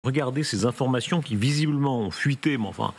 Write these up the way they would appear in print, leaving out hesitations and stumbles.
Regardez ces informations qui visiblement ont fuité, mais enfin,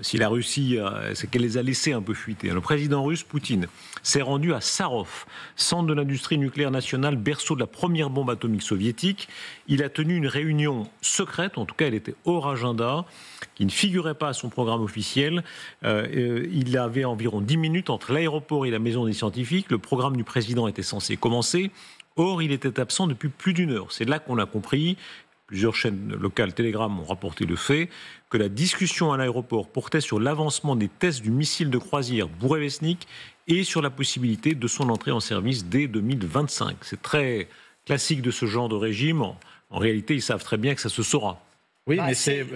si la Russie, c'est qu'elle les a laissées un peu fuiter. Le président russe, Poutine, s'est rendu à Sarov, centre de l'industrie nucléaire nationale, berceau de la première bombe atomique soviétique. Il a tenu une réunion secrète, en tout cas elle était hors agenda, qui ne figurait pas à son programme officiel. Il avait environ 10 minutes entre l'aéroport et la maison des scientifiques. Le programme du président était censé commencer. Or, il était absent depuis plus d'une heure. C'est là qu'on a compris. Plusieurs chaînes locales Telegram ont rapporté le fait que la discussion à l'aéroport portait sur l'avancement des tests du missile de croisière Bourevestnik et sur la possibilité de son entrée en service dès 2025. C'est très classique de ce genre de régime. En réalité, ils savent très bien que ça se saura. Oui, mais c'est...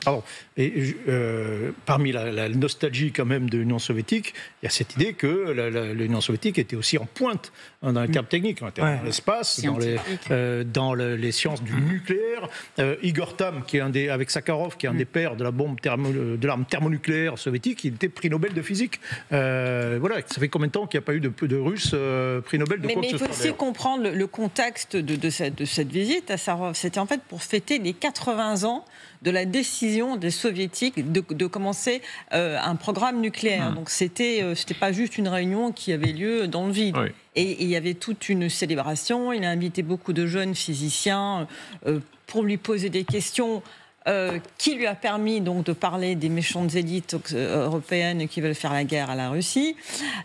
pardon. Et, parmi la nostalgie quand même de l'Union soviétique, il y a cette idée que l'Union soviétique était aussi en pointe dans les termes techniques, dans l'espace, dans les sciences du nucléaire. Igor Tam, qui est avec Sakharov, qui est un des pères de l'arme thermonucléaire soviétique, il était prix Nobel de physique. Voilà, ça fait combien de temps qu'il n'y a pas eu de Russes prix Nobel de quoi que ce soit. Mais il faut aussi comprendre le contexte de cette visite à Sarov. C'était en fait pour fêter les 80 ans de la décision des soviétiques de commencer un programme nucléaire. Donc c'était pas juste une réunion qui avait lieu dans le vide. Oui. Et il y avait toute une célébration. Il a invité beaucoup de jeunes physiciens pour lui poser des questions qui lui a permis donc de parler des méchantes élites européennes qui veulent faire la guerre à la Russie.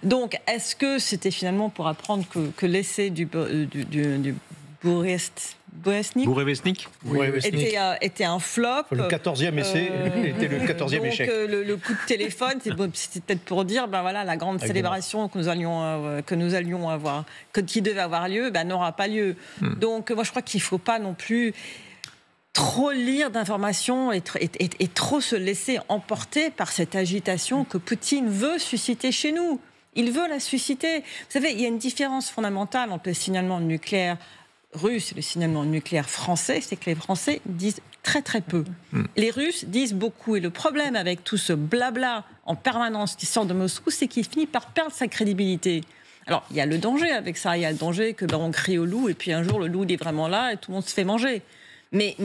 Donc est-ce que c'était finalement pour apprendre que l'essai du Bourevestnik était un flop. Le 14e essai était le 14e échec. Le coup de téléphone, c'était peut-être pour dire, voilà, la grande célébration que nous allions avoir, qui devait avoir lieu, n'aura pas lieu. Donc, moi, je crois qu'il ne faut pas non plus trop lire d'informations et trop se laisser emporter par cette agitation que Poutine veut susciter chez nous. Il veut la susciter. Vous savez, il y a une différence fondamentale entre le signalement nucléaire russe et le signalement nucléaire français, c'est que les Français disent très très peu. Les Russes disent beaucoup. Et le problème avec tout ce blabla en permanence qui sort de Moscou, c'est qu'il finit par perdre sa crédibilité. Alors, il y a le danger avec ça. Il y a le danger que on crie au loup et puis un jour, le loup est vraiment là et tout le monde se fait manger. Mais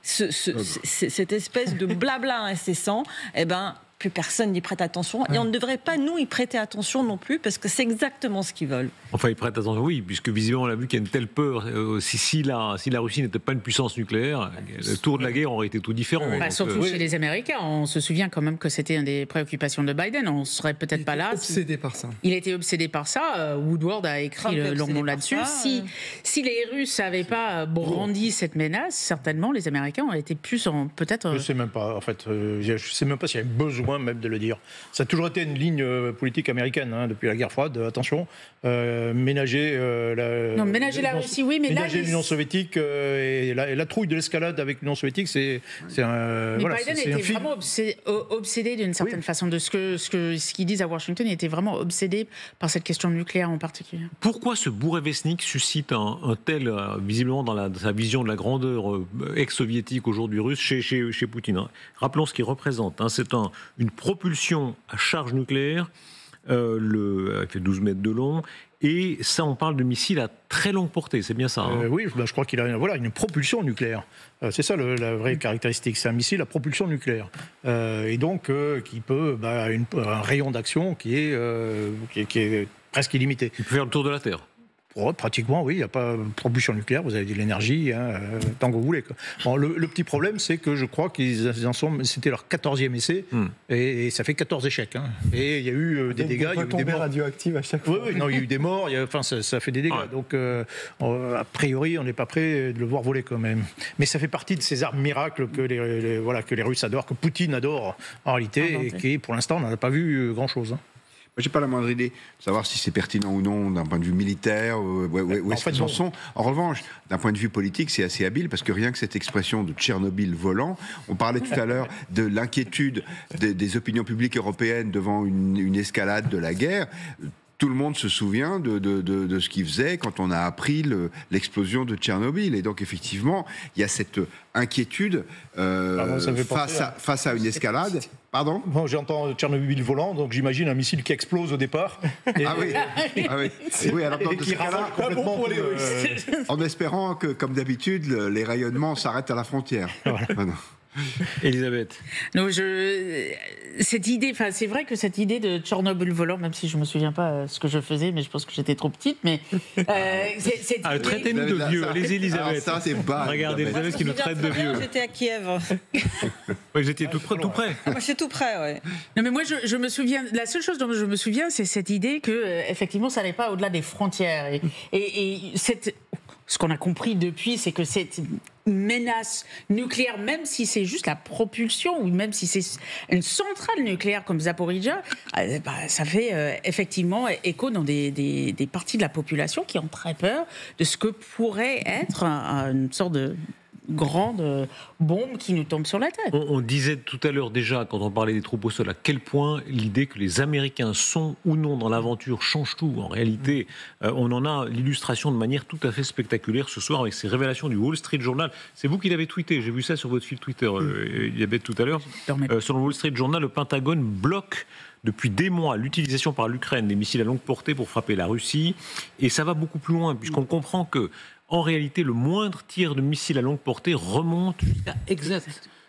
cette espèce de blabla incessant, plus personne n'y prête attention. Et on ne devrait pas, nous, y prêter attention non plus, parce que c'est exactement ce qu'ils veulent. Enfin, ils prêtent attention, oui, puisque visiblement, on a vu qu'il y a une telle peur. Si la Russie n'était pas une puissance nucléaire, le tour de la guerre aurait été tout différent. Surtout chez les Américains. On se souvient quand même que c'était une des préoccupations de Biden. On ne serait peut-être pas là. Obsédé par ça. Il était obsédé par ça. Woodward a écrit longuement là-dessus. Si les Russes n'avaient pas brandi cette menace, certainement, les Américains auraient été plus peut-être... Je ne sais même pas, en fait. Je ne sais même pas s'il y avait besoin même de le dire. Ça a toujours été une ligne politique américaine depuis la guerre froide. Attention, ménager la Russie, oui, mais ménager l'Union soviétique et la trouille de l'escalade avec l'Union soviétique, c'est un. Mais Biden était vraiment obsédé d'une certaine façon de ce qu'ils disent à Washington. Il était vraiment obsédé par cette question nucléaire en particulier. Pourquoi ce Bourevestnik suscite un tel, visiblement dans sa vision de la grandeur ex-soviétique aujourd'hui russe chez Poutine. Rappelons ce qu'il représente. C'est une propulsion à charge nucléaire, elle fait 12 mètres de long, et ça, on parle de missiles à très longue portée, c'est bien ça Oui, je crois qu'il a une propulsion nucléaire. C'est ça la vraie caractéristique, c'est un missile à propulsion nucléaire. Et donc, qui peut, un rayon d'action qui est presque illimité. Il peut faire le tour de la Terre. Pratiquement, oui, il n'y a pas de propulsion nucléaire, vous avez de l'énergie, tant que vous voulez. Bon, le petit problème, c'est que je crois qu'ils en sont, c'était leur 14e essai, et ça fait 14 échecs. Et il y a eu des dégâts, il y a eu des morts radioactives à chaque fois. Oui, non, il y a eu des morts, ça fait des dégâts. Ouais. Donc, a priori, on n'est pas prêt de le voir voler quand même. Mais ça fait partie de ces armes miracles que les Russes adorent, que Poutine adore en réalité, et qui, pour l'instant, on n'en a pas vu grand-chose. Moi, j'ai pas la moindre idée de savoir si c'est pertinent ou non d'un point de vue militaire, où est-ce qu'ils en sont. En revanche, d'un point de vue politique, c'est assez habile, parce que rien que cette expression de Tchernobyl volant, on parlait tout à l'heure de l'inquiétude des opinions publiques européennes devant une escalade de la guerre. tout le monde se souvient de ce qu'il faisait quand on a appris l'explosion de Tchernobyl. Et donc, effectivement, il y a cette inquiétude face à une escalade. Pardon ? Bon, j'entends Tchernobyl volant, donc j'imagine un missile qui explose au départ. Ah oui. Oui, alors dans ce cas-là, complètement en espérant que, comme d'habitude, les rayonnements s'arrêtent à la frontière. Voilà. Voilà. Elisabeth. Non, cette idée, enfin, c'est vrai que cette idée de Tchernobyl volant, même si je me souviens pas ce que je faisais, mais je pense que j'étais trop petite, mais traitez-nous de vieux, allez Elisabeth. Ça, c'est bas. Regardez, Elisabeth qui nous traite de vieux. J'étais à Kiev. Oui, vous étiez tout près. Moi, je suis tout près, ouais. Non, mais moi, je me souviens, la seule chose dont je me souviens, c'est cette idée que, effectivement, ça n'allait pas au-delà des frontières. Et ce qu'on a compris depuis, c'est que cette menace nucléaire, même si c'est juste la propulsion, ou même si c'est une centrale nucléaire comme Zaporijia, ça fait effectivement écho dans des parties de la population qui ont très peur de ce que pourrait être une sorte de grande bombe qui nous tombe sur la tête. On disait tout à l'heure déjà, quand on parlait des troupes au sol, à quel point l'idée que les Américains sont ou non dans l'aventure change tout. En réalité, on en a l'illustration de manière tout à fait spectaculaire ce soir avec ces révélations du Wall Street Journal. C'est vous qui l'avez tweeté, j'ai vu ça sur votre fil Twitter, Elisabeth, tout à l'heure. Selon le Wall Street Journal, le Pentagone bloque depuis des mois l'utilisation par l'Ukraine des missiles à longue portée pour frapper la Russie. Et ça va beaucoup plus loin, puisqu'on comprend que en réalité, le moindre tir de missile à longue portée remonte jusqu'à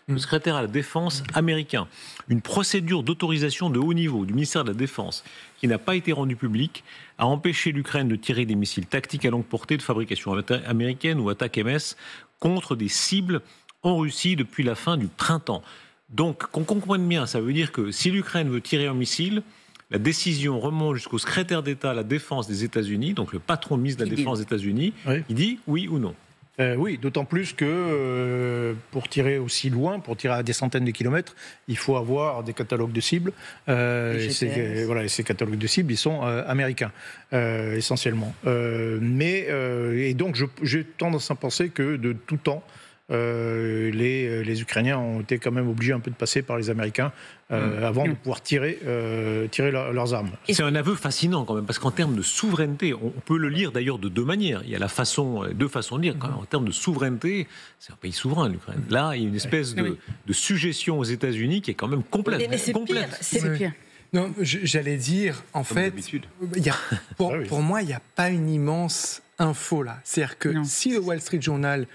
le secrétaire à la Défense américain. Une procédure d'autorisation de haut niveau du ministère de la Défense, qui n'a pas été rendue publique, a empêché l'Ukraine de tirer des missiles tactiques à longue portée de fabrication américaine ou Attack-MS contre des cibles en Russie depuis la fin du printemps. Donc, qu'on comprenne bien, ça veut dire que si l'Ukraine veut tirer un missile, la décision remonte jusqu'au secrétaire d'État à la Défense des États-Unis, donc le patron de ministre de la Défense des États-Unis, qui dit oui ou non. Oui, d'autant plus que pour tirer aussi loin, pour tirer à des centaines de kilomètres, il faut avoir des catalogues de cibles. Et ces catalogues de cibles, ils sont américains, essentiellement. Et donc, j'ai tendance à penser que de tout temps, les Ukrainiens ont été quand même obligés un peu de passer par les Américains avant de pouvoir tirer leurs armes. C'est un aveu fascinant quand même, parce qu'en termes de souveraineté, on peut le lire d'ailleurs de deux manières. Il y a deux façons de lire. Quand même, en termes de souveraineté, c'est un pays souverain, l'Ukraine. Là, il y a une espèce de suggestion aux États-Unis qui est quand même complète. Mais c'est pire. C'est pire. Non, j'allais dire, en fait, pour moi, il n'y a pas une immense info là. C'est-à-dire que si le Wall Street Journal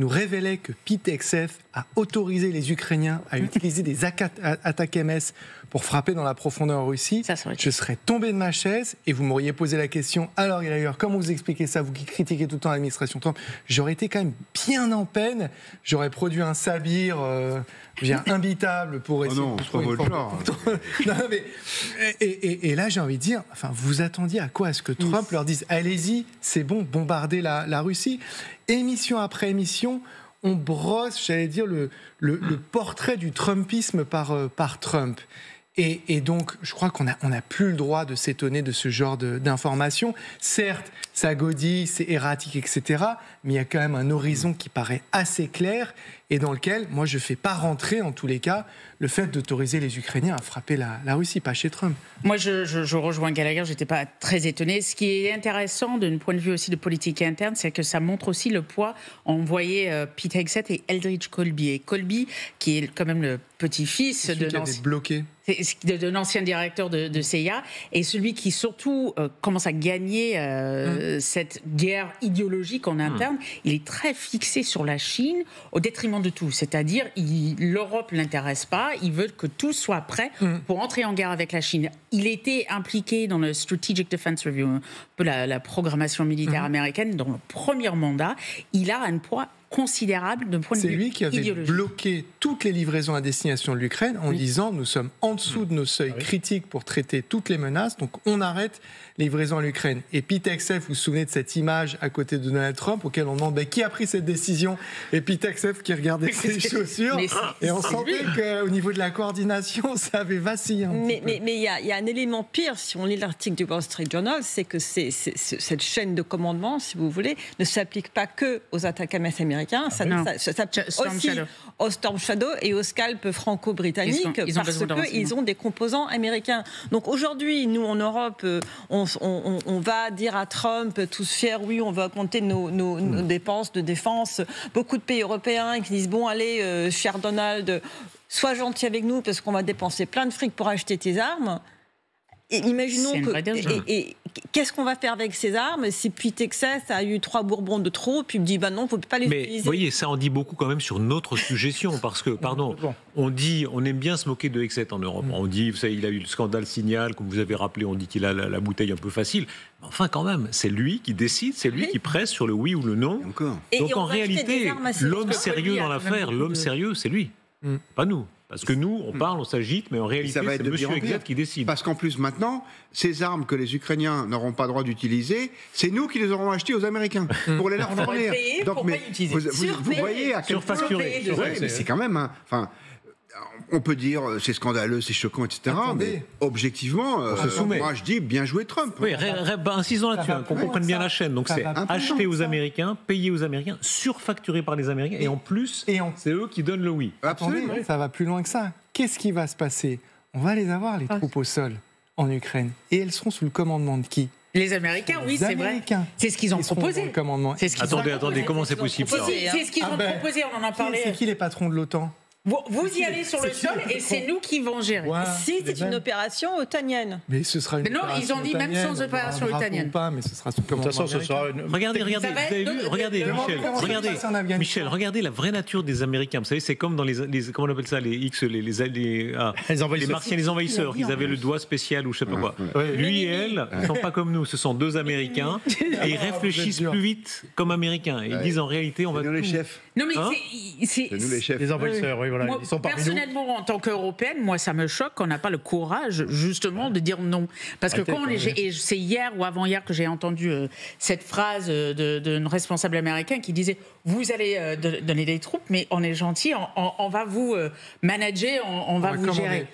nous révélait que Pete Hegseth a autorisé les Ukrainiens à utiliser des Attack-MS pour frapper dans la profondeur en Russie, je serais tombé de ma chaise et vous m'auriez posé la question, alors d'ailleurs, comment vous expliquez ça, vous qui critiquez tout le temps l'administration Trump, j'aurais été quand même bien en peine, j'aurais produit un sabir imbitable pour essayer... Oh non, c'est pas votre genre. Et là, j'ai envie de dire, enfin, vous attendiez à quoi ? À ce que Trump leur dise, allez-y, c'est bon, bombardez la Russie. Émission après émission, on brosse, j'allais dire, le portrait du Trumpisme par Trump. Et donc, je crois qu'on n'a plus le droit de s'étonner de ce genre d'informations. Certes, ça gaudit, c'est erratique, etc. Mais il y a quand même un horizon qui paraît assez clair et dans lequel, moi, je ne fais pas rentrer, en tous les cas, le fait d'autoriser les Ukrainiens à frapper la Russie, pas chez Trump. Moi, je rejoins Gallagher, je n'étais pas très étonnée. Ce qui est intéressant, d'un point de vue aussi de politique interne, c'est que ça montre aussi le poids. On voyait Pete Hegseth et Eldridge Colby. Et Colby, qui est quand même le petit-fils d'un ancien directeur de CIA, et celui qui surtout commence à gagner cette guerre idéologique en interne, il est très fixé sur la Chine au détriment de tout. C'est-à-dire, l'Europe ne l'intéresse pas, il veut que tout soit prêt pour entrer en guerre avec la Chine. Il était impliqué dans le Strategic Defense Review, un peu la programmation militaire américaine, dans le premier mandat. Il a un poids considérable d'un point de vue idéologique. C'est lui qui avait bloqué toutes les livraisons à destination de l'Ukraine en disant nous sommes en dessous de nos seuils critiques pour traiter toutes les menaces, donc on arrête les livraisons à l'Ukraine. Et Pete Hegseth, vous vous souvenez de cette image à côté de Donald Trump auquel on demande qui a pris cette décision, et Pete Hegseth qui regardait ses chaussures et on sentait qu'au niveau de la coordination ça avait vacillé un petit peu. Mais il y a un élément pire si on lit l'article du Wall Street Journal, c'est que cette chaîne de commandement, si vous voulez, ne s'applique pas que aux attaques MS américaines, américains, ça Storm aussi Shadow. au Storm Shadow et au scalp franco-britannique Ils ont parce besoin de qu'ils ont des composants américains. Donc aujourd'hui, nous en Europe, on va dire à Trump, tous fiers, oui, on va augmenter nos dépenses de défense. Beaucoup de pays européens qui disent, bon, allez, cher Donald, sois gentil avec nous parce qu'on va dépenser plein de fric pour acheter tes armes. Et imaginons et qu'est-ce qu'on va faire avec ces armes si puis Texas a eu 3 Bourbons de trop, puis me dit bah non, faut pas les utiliser. Mais vous voyez, ça en dit beaucoup quand même sur notre suggestion, parce que, pardon, on aime bien se moquer de Hexet en Europe. On dit, vous savez, il a eu le scandale Signal, comme vous avez rappelé, on dit qu'il a la bouteille un peu facile. Mais enfin, quand même, c'est lui qui décide, c'est lui qui presse sur le oui ou le non. Donc en réalité, l'homme sérieux dans l'affaire, l'homme sérieux, c'est lui, pas nous. Parce que nous, on parle, on s'agite, mais en réalité, c'est monsieur Hexet qui décide. Parce qu'en plus, maintenant, ces armes que les Ukrainiens n'auront pas le droit d'utiliser, c'est nous qui les aurons achetées aux Américains pour les leur fournir. Donc, vous voyez à quel point... C'est quand même... on peut dire c'est scandaleux, c'est choquant, etc. Mais objectivement, moi je dis bien joué Trump. Oui, insistons là-dessus, qu'on comprenne bien la chaîne. Donc c'est acheter aux Américains, payer aux Américains, surfacturé par les Américains, et en plus, c'est eux qui donnent le oui. Absolument. Ça va plus loin que ça. Qu'est-ce qui va se passer? On va les avoir, les troupes au sol, en Ukraine. Et elles seront sous le commandement de qui? Les Américains, oui, c'est vrai. C'est ce qu'ils ont proposé. Attendez, comment c'est possible ça? C'est ce qu'ils ont proposé, on en a parlé. C'est qui les patrons de l'OTAN? Vous y allez sur le sol et c'est nous qui vont gérer. Si c'est une opération otanienne. Mais ce sera une opération ils ont dit même sans opération otanienne. Pas, mais ce sera sous commandement américain. Ce sera une... Regardez, Michel, regardez la vraie nature des Américains. Vous savez, c'est comme dans les comment on appelle ça, les Martiens, les envahisseurs. Ils avaient le doigt spécial ou je sais pas quoi. Lui et elle ne sont pas comme nous. Ce sont deux Américains et ils réfléchissent plus vite comme Américains. Ils disent en réalité, on va nous les chefs. Non mais c'est nous les chefs. Les envahisseurs, oui, voilà. Moi, ils sont parmi nous. Personnellement, en tant qu'Européenne, moi, ça me choque qu'on n'a pas le courage, justement, de dire non. Parce que c'est hier ou avant-hier que j'ai entendu cette phrase d'un responsable américain qui disait « Vous allez donner des troupes, mais on est gentil, on va vous manager, on va vous gérer. »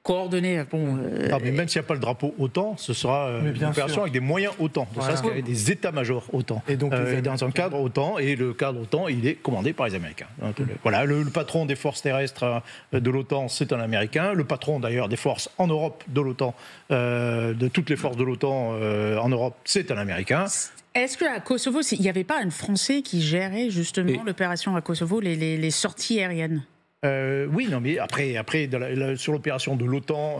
Coordonnées, mais même s'il n'y a pas le drapeau OTAN, ce sera une opération avec des moyens OTAN. De ça, qu'il y a des états-majors OTAN. Et donc, dans un cadre OTAN, et le cadre OTAN, il est commandé par les Américains. Donc, voilà, le patron des forces terrestres de l'OTAN, c'est un Américain. Le patron, d'ailleurs, des forces en Europe de l'OTAN, de toutes les forces de l'OTAN en Europe, c'est un Américain. Est-ce qu'à Kosovo, il n'y avait pas un Français qui gérait justement l'opération à Kosovo, les sorties aériennes? Oui, non, mais après sur l'opération de l'OTAN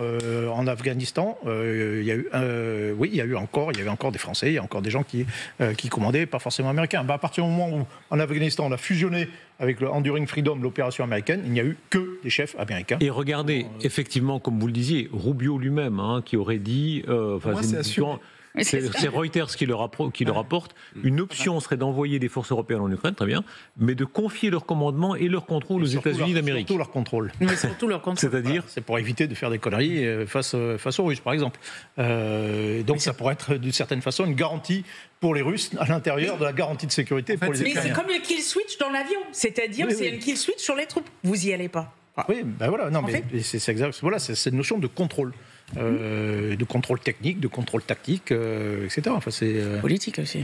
en Afghanistan, il y avait encore des Français, il y a encore des gens qui commandaient, pas forcément américains. À partir du moment où en Afghanistan on a fusionné avec le Enduring Freedom, l'opération américaine, il n'y a eu que des chefs américains. Et regardez, effectivement, comme vous le disiez, Rubio lui-même, qui aurait dit, c'est Reuters qui le rapporte. Une option serait d'envoyer des forces européennes en Ukraine, très bien, mais de confier leur commandement et leur contrôle aux États-Unis d'Amérique. Surtout leur contrôle. Mais surtout leur contrôle. C'est-à-dire, c'est pour éviter de faire des conneries face aux Russes, par exemple. Donc ça pourrait être d'une certaine façon une garantie pour les Russes à l'intérieur de la garantie de sécurité pour les Ukrainiens. Mais c'est comme le kill switch dans l'avion, c'est-à-dire c'est un kill switch sur les troupes. Vous y allez pas. Oui, ben voilà, non, mais c'est exact. Voilà, c'est cette notion de contrôle. De contrôle technique, de contrôle tactique, etc. Politique aussi.